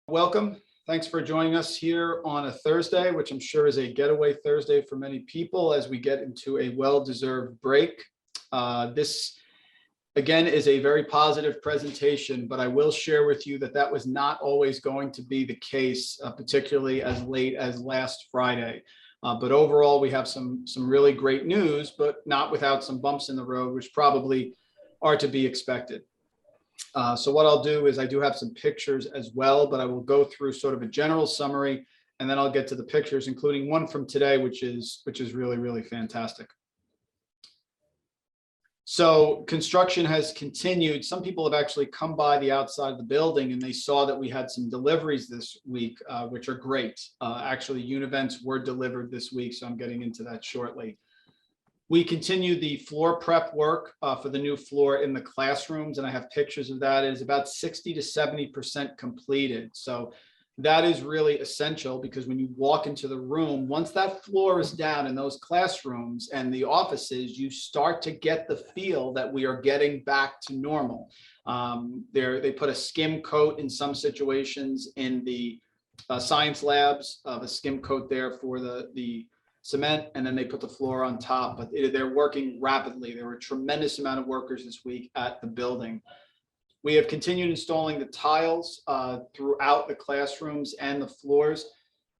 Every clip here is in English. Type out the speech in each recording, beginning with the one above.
Welcome. Thanks for joining us here on a Thursday, which I'm sure is a getaway Thursday for many people as we get into a well-deserved break. This, again, is a very positive presentation, but I will share with you that that was not always going to be the case, particularly as late as last Friday. But overall, we have some really great news, but not without some bumps in the road, which probably are to be expected. So what I'll do is I do have some pictures as well, but I will go through sort of a general summary, and then I'll get to the pictures, including one from today, which is really, really fantastic. So construction has continued. Some people have actually come by the outside of the building and they saw that we had some deliveries this week, which are great. Actually, univents were delivered this week, so I'm getting into that shortly. We continue the floor prep work for the new floor in the classrooms, and I have pictures of that. It is about 60 to 70% completed. So that is really essential because when you walk into the room, once that floor is down in those classrooms and the offices, you start to get the feel that we are getting back to normal. They put a skim coat in some situations in the science labs, a skim coat there for the cement, and then they put the floor on top, but they're working rapidly. There were a tremendous amount of workers this week at the building. We have continued installing the tiles throughout the classrooms and the floors.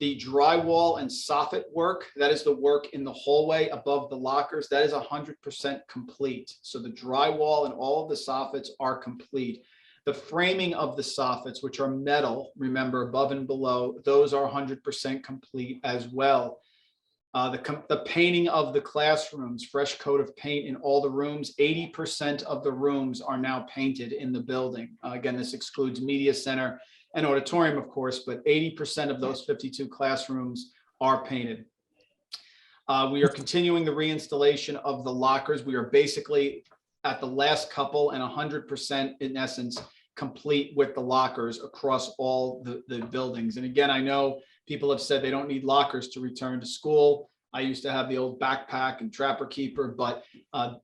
The drywall and soffit work, that is the work in the hallway above the lockers, that is 100% complete. So the drywall and all of the soffits are complete. The framing of the soffits, which are metal, remember, above and below, those are 100% complete as well. The painting of the classrooms, fresh coat of paint in all the rooms. 80% of the rooms are now painted in the building. Again, this excludes media center and auditorium, of course, but 80% of those 52 classrooms are painted. We are continuing the reinstallation of the lockers. We are basically at the last couple and 100% in essence complete with the lockers across all the buildings. And again, I know people have said they don't need lockers to return to school. I used to have the old backpack and trapper keeper, but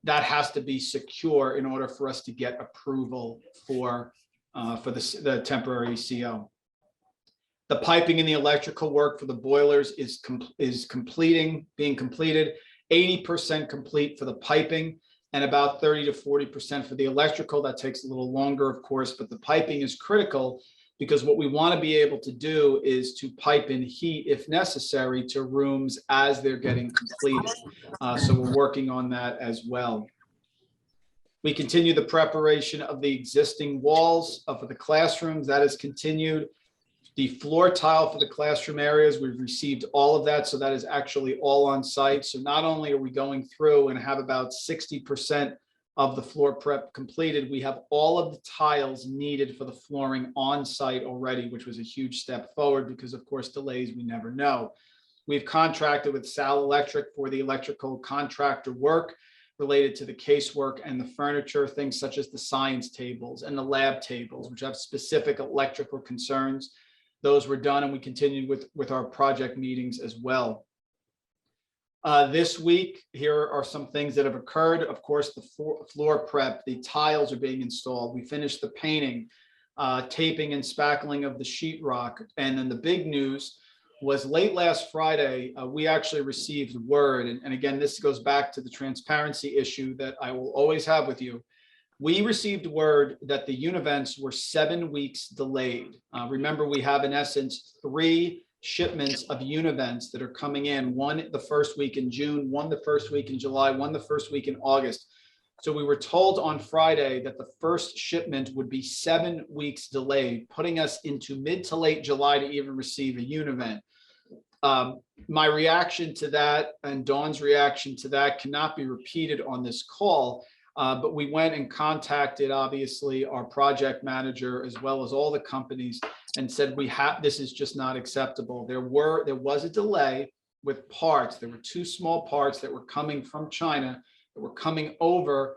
that has to be secure in order for us to get approval for the temporary CO. The piping and the electrical work for the boilers is being completed. 80% complete for the piping, and about 30 to 40% for the electrical. That takes a little longer, of course, but the piping is critical because what we want to be able to do is to pipe in heat, if necessary, to rooms as they're getting completed. So we're working on that as well. We continue the preparation of the existing walls for the classrooms. That has continued. The floor tile for the classroom areas, we've received all of that. So that is actually all on site. So not only are we going through and have about 60% of the floor prep completed, we have all of the tiles needed for the flooring on site already, which was a huge step forward because, of course, delays we never know. We've contracted with Sal Electric for the electrical contractor work related to the casework and the furniture, things such as the science tables and the lab tables, which have specific electrical concerns. Those were done, and we continued with our project meetings as well. This week, here are some things that have occurred. Of course, the floor prep, the tiles are being installed. We finished the painting, taping and spackling of the sheetrock. And then the big news was late last Friday, we actually received word. And again, this goes back to the transparency issue that I will always have with you. We received word that the univents were 7 weeks delayed. Remember, we have in essence 3 shipments of univents that are coming in, one the first week in June, one the first week in July, one the first week in August. So we were told on Friday that the first shipment would be 7 weeks delayed, putting us into mid to late July to even receive a univent. My reaction to that and Dawn's reaction to that cannot be repeated on this call. But we went and contacted, obviously, our project manager as well as all the companies and said, this is just not acceptable. There was a delay with parts. There were 2 small parts that were coming from China that were coming over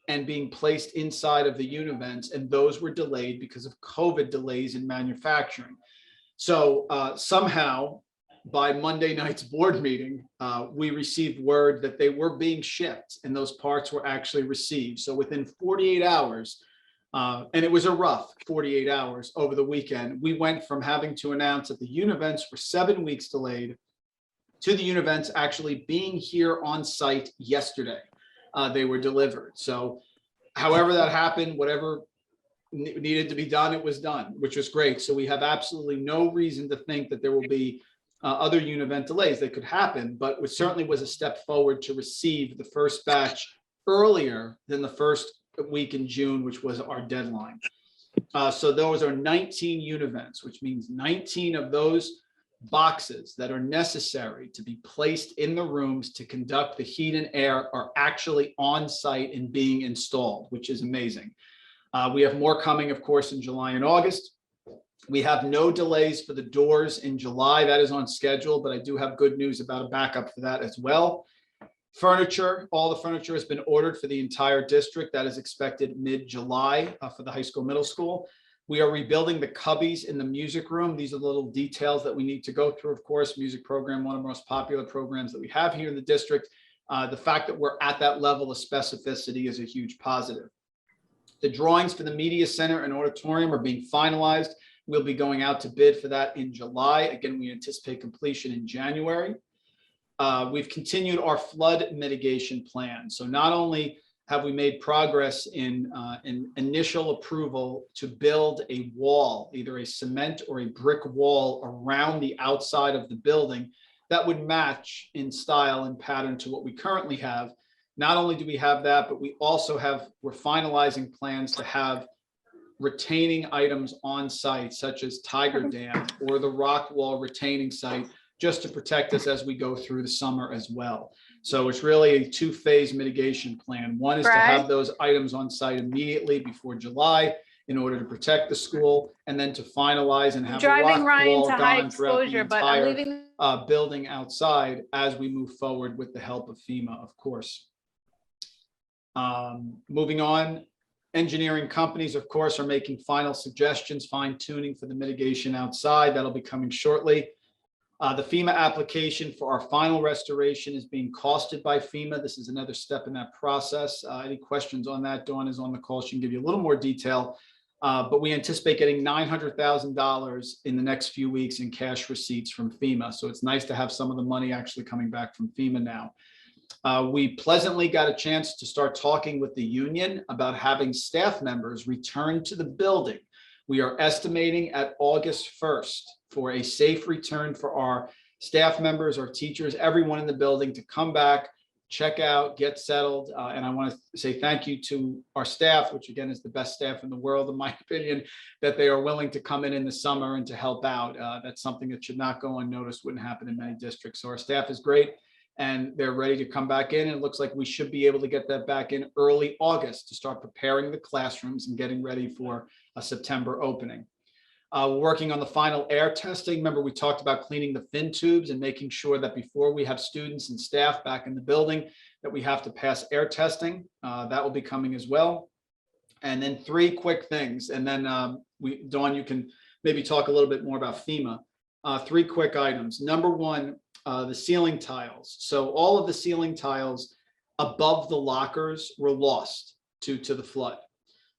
and being placed inside of the univents, and those were delayed because of COVID delays in manufacturing. So somehow, by Monday night's board meeting, we received word that they were being shipped and those parts were actually received. So within 48 hours, And it was a rough 48 hours over the weekend. We went from having to announce that the univents were 7 weeks delayed to the univents actually being here on site yesterday. They were delivered. So however that happened, whatever needed to be done, it was done, which was great. So we have absolutely no reason to think that there will be other univent delays that could happen, but it certainly was a step forward to receive the first batch earlier than the first week in June, which was our deadline. So those are 19 univents, which means 19 of those boxes that are necessary to be placed in the rooms to conduct the heat and air are actually on site and being installed, which is amazing. We have more coming, of course, in July and August. We have no delays for the doors in July. That is on schedule, but I do have good news about a backup for that as well. Furniture, all the furniture has been ordered for the entire district. That is expected mid-July for the high school, middle school. We are rebuilding the cubbies in the music room. These are the little details that we need to go through. Of course, music program, one of the most popular programs that we have here in the district. The fact that we're at that level of specificity is a huge positive. The drawings for the media center and auditorium are being finalized. We'll be going out to bid for that in July. Again, we anticipate completion in January. We've continued our flood mitigation plan. So not only have we made progress in initial approval to build a wall, either a cement or a brick wall around the outside of the building that would match in style and pattern to what we currently have. Not only do we have that, but we're finalizing plans to have retaining items on site, such as Tiger Dam or the rock wall retaining site, just to protect us as we go through the summer as well. So it's really a two-phase mitigation plan. One is to have those items on site immediately before July in order to protect the school, and then to finalize and have a rock wall gone throughout the entire building outside as we move forward with the help of FEMA, of course. Moving on, engineering companies, of course, are making final suggestions, fine tuning for the mitigation outside. That'll be coming shortly. The FEMA application for our final restoration is being costed by FEMA. This is another step in that process. Any questions on that? Dawn is on the call. She can give you a little more detail, but we anticipate getting $900,000 in the next few weeks in cash receipts from FEMA. So it's nice to have some of the money actually coming back from FEMA now. We pleasantly got a chance to start talking with the union about having staff members return to the building. We are estimating at August 1st for a safe return for our staff members, our teachers, everyone in the building to come back, check out, get settled. And I want to say thank you to our staff, which again is the best staff in the world, in my opinion, that they are willing to come in the summer and to help out. That's something that should not go unnoticed, wouldn't happen in many districts. So our staff is great, and they're ready to come back in. And it looks like we should be able to get that back in early August to start preparing the classrooms and getting ready for a September opening. We're working on the final air testing. Remember, we talked about cleaning the fin tubes and making sure that before we have students and staff back in the building, that we have to pass air testing. That will be coming as well. And then 3 quick things. And then Dawn, you can maybe talk a little bit more about FEMA. 3 quick items. Number 1, the ceiling tiles. So all of the ceiling tiles above the lockers were lost to the flood.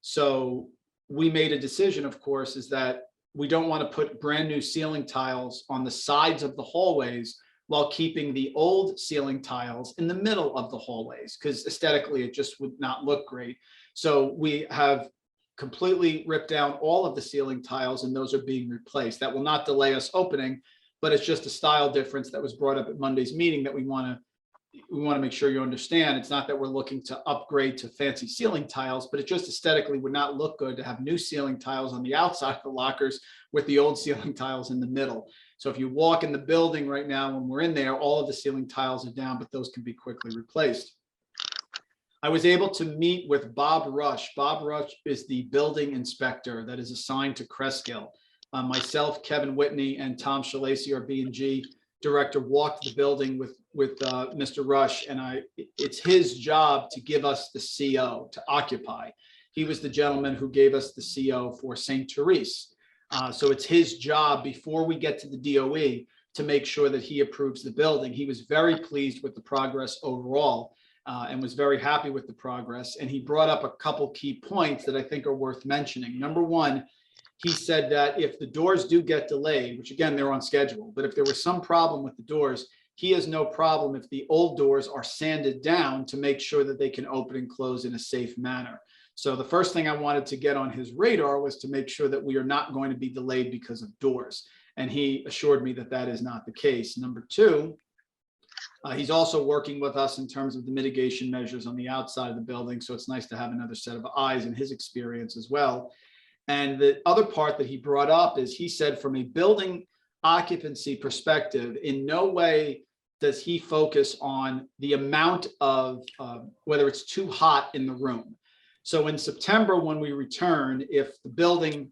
So we made a decision, of course, is that we don't want to put brand new ceiling tiles on the sides of the hallways while keeping the old ceiling tiles in the middle of the hallways, because aesthetically it just would not look great. So we have completely ripped down all of the ceiling tiles, and those are being replaced. That will not delay us opening, but it's just a style difference that was brought up at Monday's meeting that we want to make sure you understand. It's not that we're looking to upgrade to fancy ceiling tiles, but it just aesthetically would not look good to have new ceiling tiles on the outside of the lockers with the old ceiling tiles in the middle. So if you walk in the building right now, when we're in there, all of the ceiling tiles are down, but those can be quickly replaced. I was able to meet with Bob Rush. Bob Rush is the building inspector that is assigned to Cresskill. Myself, Kevin Whitney, and Tom Shalacy, our B&G director, walked the building with Mr. Rush, and it's his job to give us the CO to occupy. He was the gentleman who gave us the CO for St. Therese. So it's his job before we get to the DOE to make sure that he approves the building. He was very pleased with the progress overall. and was very happy with the progress. And he brought up a couple key points that I think are worth mentioning. Number one, he said that if the doors do get delayed, which again, they're on schedule, but if there was some problem with the doors, he has no problem if the old doors are sanded down to make sure that they can open and close in a safe manner. So the first thing I wanted to get on his radar was to make sure that we are not going to be delayed because of doors. And he assured me that that is not the case. Number two, he's also working with us in terms of the mitigation measures on the outside of the building. So it's nice to have another set of eyes in his experience as well. And the other part that he brought up is he said from a building occupancy perspective, in no way does he focus on the amount of whether it's too hot in the room. So in September, when we return, if the building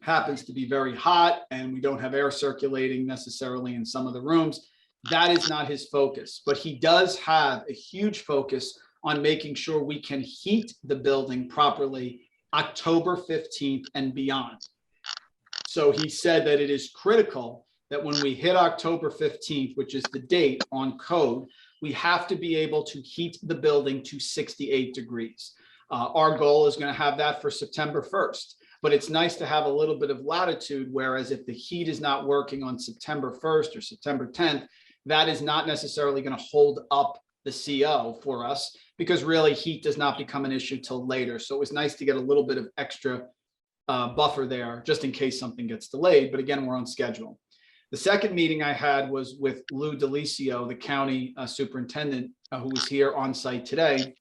happens to be very hot and we don't have air circulating necessarily in some of the rooms, that is not his focus. But he does have a huge focus on making sure we can heat the building properly October 15th and beyond. So he said that it is critical that when we hit October 15th, which is the date on code, we have to be able to heat the building to 68 degrees. Our goal is going to have that for September 1st, but it's nice to have a little bit of latitude, whereas if the heat is not working on September 1st or September 10th, that is not necessarily going to hold up the CO for us, because really heat does not become an issue till later. So it was nice to get a little bit of extra buffer there just in case something gets delayed. But again, we're on schedule. The second meeting I had was with Lou Delicio, the county superintendent, who was here on site today.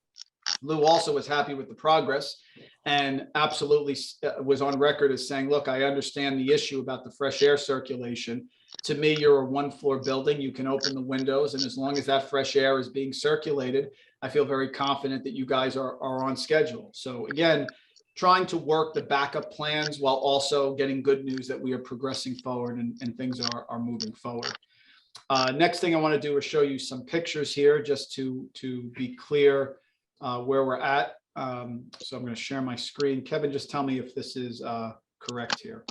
Lou also was happy with the progress and absolutely was on record as saying, look, I understand the issue about the fresh air circulation. To me, you're a one-floor building. You can open the windows, and as long as that fresh air is being circulated, I feel very confident that you guys are on schedule. So again, trying to work the backup plans while also getting good news that we are progressing forward and things are moving forward. Next thing I want to do is show you some pictures here just to be clear where we're at. So I'm going to share my screen. Kevin, just tell me if this is correct here.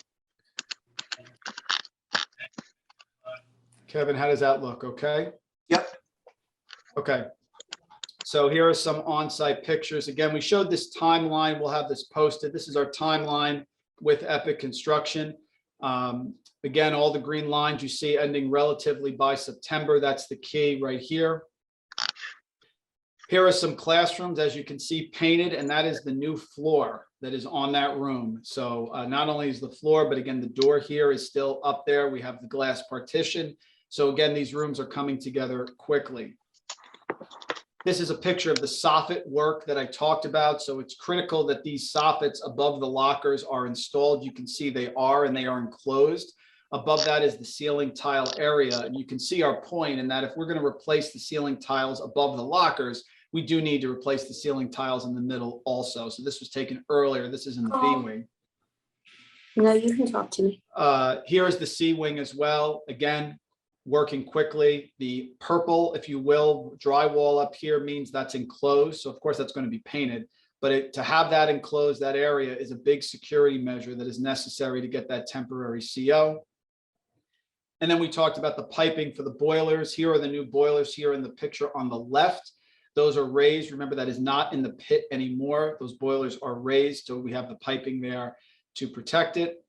Kevin, how does that look? Okay. Yep. Okay. So here are some on-site pictures. Again, we showed this timeline. We'll have this posted. This is our timeline with Epic Construction. Again, all the green lines you see ending relatively by September. That's the key right here. Here are some classrooms, as you can see, painted, and that is the new floor that is on that room. So not only is the floor, but again, the door here is still up there. We have the glass partition. So again, these rooms are coming together quickly. This is a picture of the soffit work that I talked about. So it's critical that these soffits above the lockers are installed. You can see they are, and they are enclosed. Above that is the ceiling tile area. And you can see our point in that if we're going to replace the ceiling tiles above the lockers, we do need to replace the ceiling tiles in the middle also. So this was taken earlier. This is in the B wing. No, you can talk to me. Here is the C wing as well. Again, working quickly. The purple, if you will, drywall up here means that's enclosed. So of course that's going to be painted, but to have that enclosed, that area is a big security measure that is necessary to get that temporary CO. And then we talked about the piping for the boilers. Here are the new boilers here in the picture on the left. Those are raised. Remember, that is not in the pit anymore. Those boilers are raised. So we have the piping there to protect it.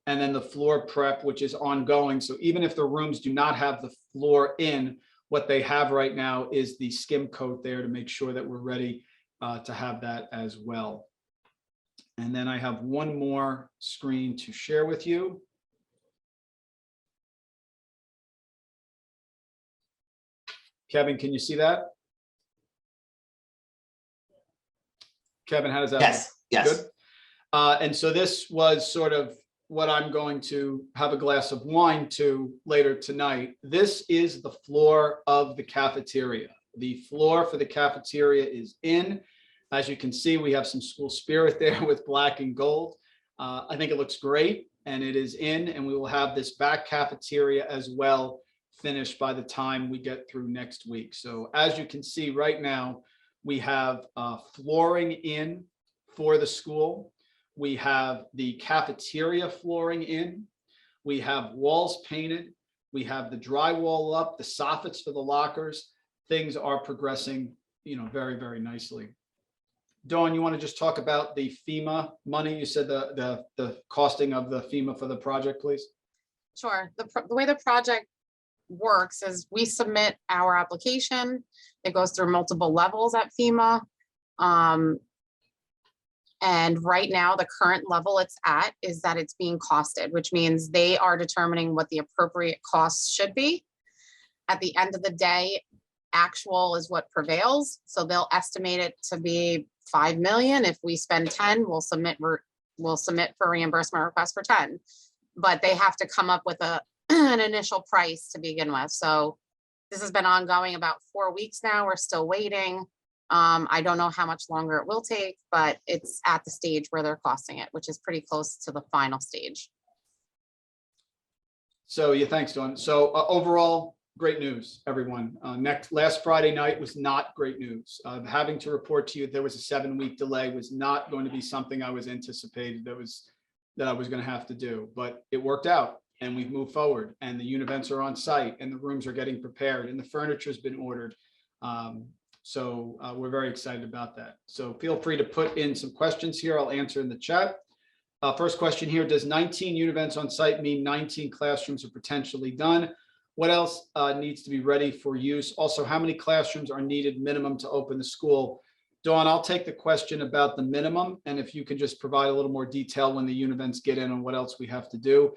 And then the floor prep, which is ongoing. So even if the rooms do not have the floor in, what they have right now is the skim coat there to make sure that we're ready to have that as well. And then I have one more screen to share with you. Kevin, can you see that? Kevin, how does that Yes, look? yes. Good. And so this was sort of what I'm going to have a glass of wine to later tonight. This is the floor of the cafeteria. The floor for the cafeteria is in. As you can see, we have some school spirit there with black and gold. I think it looks great, and it is in, and we will have this back cafeteria as well finished by the time we get through next week. So as you can see right now, we have flooring in for the school. We have the cafeteria flooring in. We have walls painted. We have the drywall up, the soffits for the lockers. Things are progressing very, very nicely. Dawn, you want to just talk about the FEMA money? You said the costing of the FEMA for the project, please. Sure. The way the project works is we submit our application. It goes through multiple levels at FEMA. And right now, the current level it's at is that it's being costed, which means they are determining what the appropriate costs should be. At the end of the day, actual is what prevails. So they'll estimate it to be 5 million. If we spend 10, we'll submit for reimbursement request for 10. But they have to come up with an initial price to begin with. So this has been ongoing about 4 weeks now. We're still waiting. I don't know how much longer it will take, but it's at the stage where they're costing it, which is pretty close to the final stage. So yeah, thanks, Dawn. So overall, great news, everyone. Last Friday night was not great news. Having to report to you there was a 7-week delay was not going to be something I was anticipated that I was going to have to do, but it worked out and we've moved forward and the univents are on site and the rooms are getting prepared and the furniture has been ordered. So we're very excited about that. So feel free to put in some questions here. I'll answer in the chat. First question here, does 19 univents on site mean 19 classrooms are potentially done? What else needs to be ready for use? Also, how many classrooms are needed minimum to open the school? Dawn, I'll take the question about the minimum. And if you could just provide a little more detail when the univents get in and what else we have to do.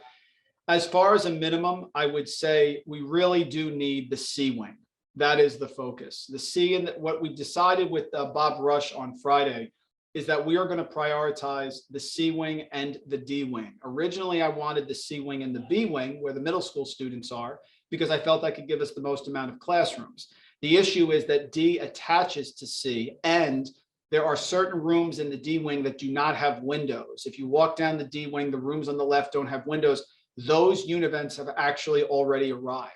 As far as a minimum, I would say we really do need the C wing. That is the focus. The C, and what we decided with Bob Rush on Friday is that we are going to prioritize the C wing and the D wing. Originally, I wanted the C wing and the B wing where the middle school students are, because I felt that could give us the most amount of classrooms. The issue is that D attaches to C, and there are certain rooms in the D wing that do not have windows. If you walk down the D wing, the rooms on the left don't have windows. Those univents have actually already arrived.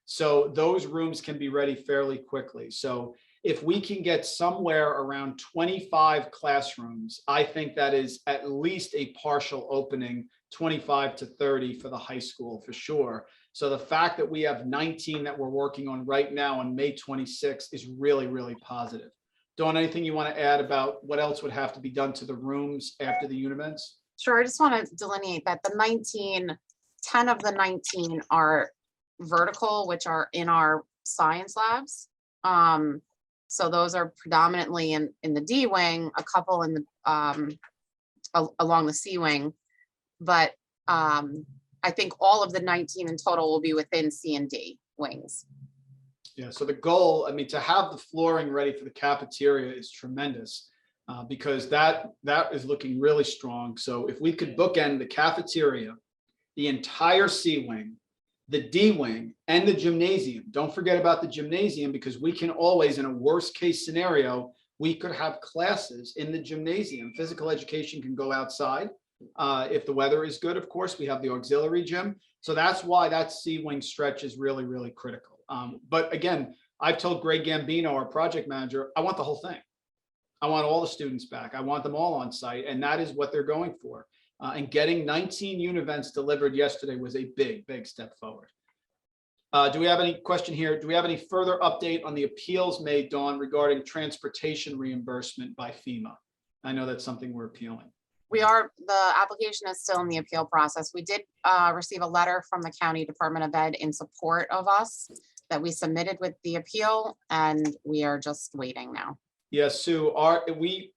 So those rooms can be ready fairly quickly. So if we can get somewhere around 25 classrooms, I think that is at least a partial opening, 25 to 30 for the high school for sure. So the fact that we have 19 that we're working on right now on May 26th is really, really positive. Dawn, anything you want to add about what else would have to be done to the rooms after the univents? Sure, I just want to delineate that the 10 of the 19 are vertical, which are in our science labs. So those are predominantly in the D wing, a couple in the along the C wing, but I think all of the 19 in total will be within C and D wings. Yeah, so the goal, I mean, to have the flooring ready for the cafeteria is tremendous because that is looking really strong. So if we could bookend the cafeteria, the entire C wing, the D wing, and the gymnasium. Don't forget about the gymnasium, because we can always, in a worst case scenario, we could have classes in the gymnasium. Physical education can go outside. If the weather is good, of course, we have the auxiliary gym. So that's why that C wing stretch is really, really critical. But again, I've told Greg Gambino, our project manager, I want the whole thing. I want all the students back. I want them all on site, and that is what they're going for. And getting 19 univents delivered yesterday was a big, big step forward. Do we have any question here? Do we have any further update on the appeals made, Dawn, regarding transportation reimbursement by FEMA? I know that's something we're appealing. The application is still in the appeal process. We did receive a letter from the County Department of Ed in support of us that we submitted with the appeal, and we are just waiting now. Yes, Sue,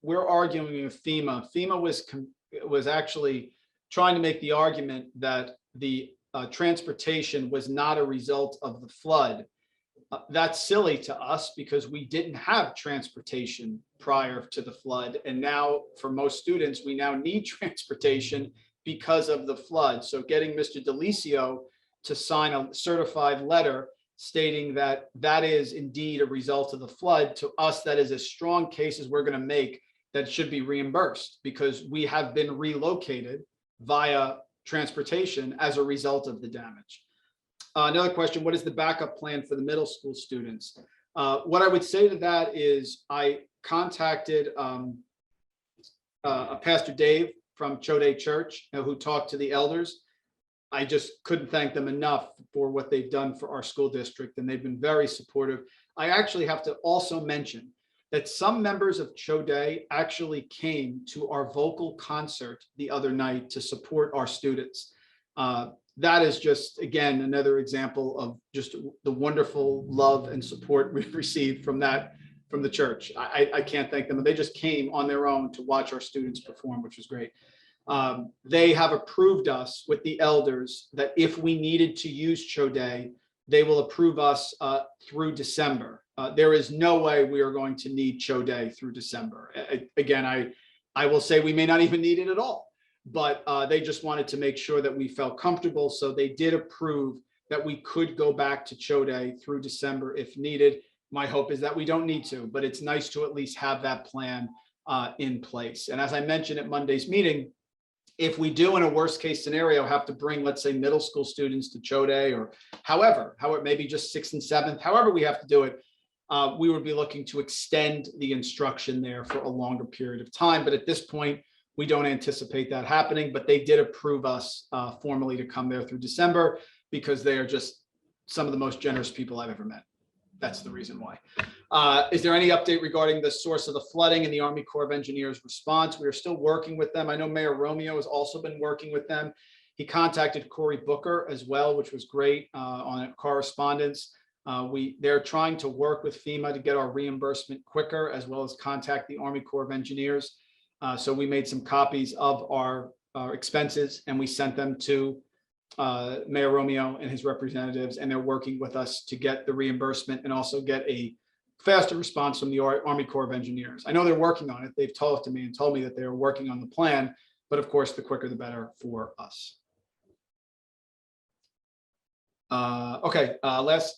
we're arguing with FEMA. FEMA was actually trying to make the argument that the transportation was not a result of the flood. That's silly to us because we didn't have transportation prior to the flood. And now for most students, we now need transportation because of the flood. So getting Mr. Delisio to sign a certified letter stating that that is indeed a result of the flood, to us, that is as strong case as we're going to make that should be reimbursed, because we have been relocated via transportation as a result of the damage. Another question, what is the backup plan for the middle school students? What I would say to that is I contacted Pastor Dave from Chode Church, who talked to the elders. I just couldn't thank them enough for what they've done for our school district, and they've been very supportive. I actually have to also mention, that some members of Cho Day actually came to our vocal concert the other night to support our students. That is just, again, another example of just the wonderful love and support we've received from the church. I can't thank them. They just came on their own to watch our students perform, which was great. They have approved us with the elders that if we needed to use Cho Day, they will approve us through December. There is no way we are going to need Cho Day through December. Again, I will say we may not even need it at all, but they just wanted to make sure that we felt comfortable. So they did approve that we could go back to Cho Day through December if needed. My hope is that we don't need to, but it's nice to at least have that plan in place. And as I mentioned at Monday's meeting, if we do, in a worst case scenario, have to bring, let's say, middle school students to Cho Day, or however, maybe just 6th and 7th, however we have to do it, we would be looking to extend the instruction there for a longer period of time. But at this point, we don't anticipate that happening, but they did approve us formally to come there through December because they are just some of the most generous people I've ever met. That's the reason why. Is there any update regarding the source of the flooding and the Army Corps of Engineers response? We are still working with them. I know Mayor Romeo has also been working with them. He contacted Cory Booker as well, which was great on correspondence. They're trying to work with FEMA to get our reimbursement quicker, as well as contact the Army Corps of Engineers. So we made some copies of our expenses and we sent them to Mayor Romeo and his representatives, and they're working with us to get the reimbursement and also get a faster response from the Army Corps of Engineers. I know they're working on it. They've talked to me and told me that they're working on the plan, but of course, the quicker the better for us. Okay, last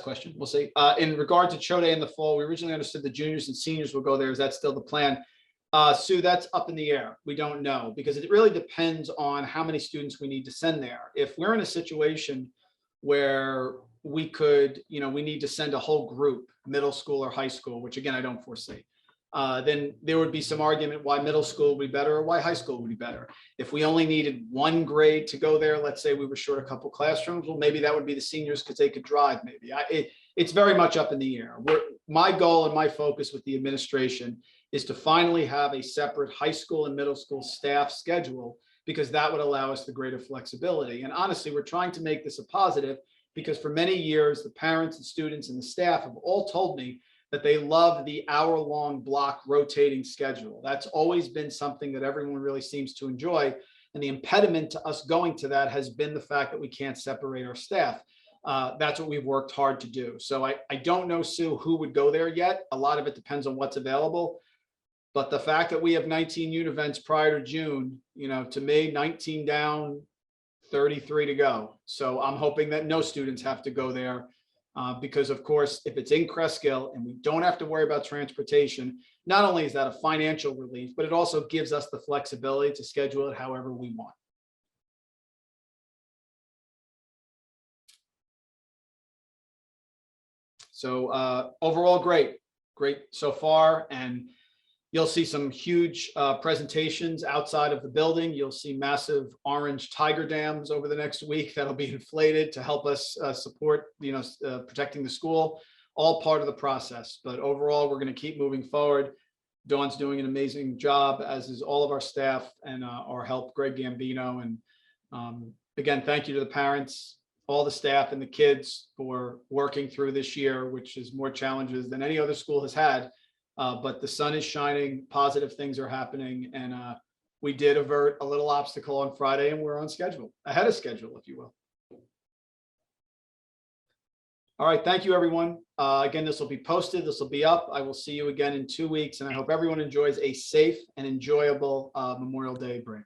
question. We'll see. In regard to Cho Day in the fall, we originally understood the juniors and seniors will go there. Is that still the plan? Sue, that's up in the air. We don't know, because it really depends on how many students we need to send there. If we're in a situation where we could, we need to send a whole group, middle school or high school, which again, I don't foresee, then there would be some argument why middle school would be better or why high school would be better. If we only needed one grade to go there, let's say we were short a couple classrooms, well, maybe that would be the seniors because they could drive maybe. It's very much up in the air. My goal and my focus with the administration is to finally have a separate high school and middle school staff schedule, because that would allow us the greater flexibility. And honestly, we're trying to make this a positive, because for many years, the parents and students and the staff have all told me that they love the hour-long block rotating schedule. That's always been something that everyone really seems to enjoy. And the impediment to us going to that has been the fact that we can't separate our staff. That's what we've worked hard to do. So I don't know, Sue, who would go there yet. A lot of it depends on what's available. But the fact that we have 19 events prior to June, to me, 19 down, 33 to go. So I'm hoping that no students have to go there because, of course, if it's in Cresskill and we don't have to worry about transportation, not only is that a financial relief, but it also gives us the flexibility to schedule it however we want. So overall, great so far. And you'll see some huge presentations outside of the building. You'll see massive orange tiger dams over the next week that'll be inflated to help us support, protecting the school, all part of the process. But overall, we're going to keep moving forward. Dawn's doing an amazing job, as is all of our staff and our help, Greg Gambino. And again, thank you to the parents, all the staff and the kids for working through this year, which is more challenges than any other school has had. But the sun is shining, positive things are happening, and we did avert a little obstacle on Friday, and we're on schedule, ahead of schedule, if you will. All right, thank you, everyone. Again, this will be posted, this will be up. I will see you again in 2 weeks, and I hope everyone enjoys a safe and enjoyable Memorial Day break.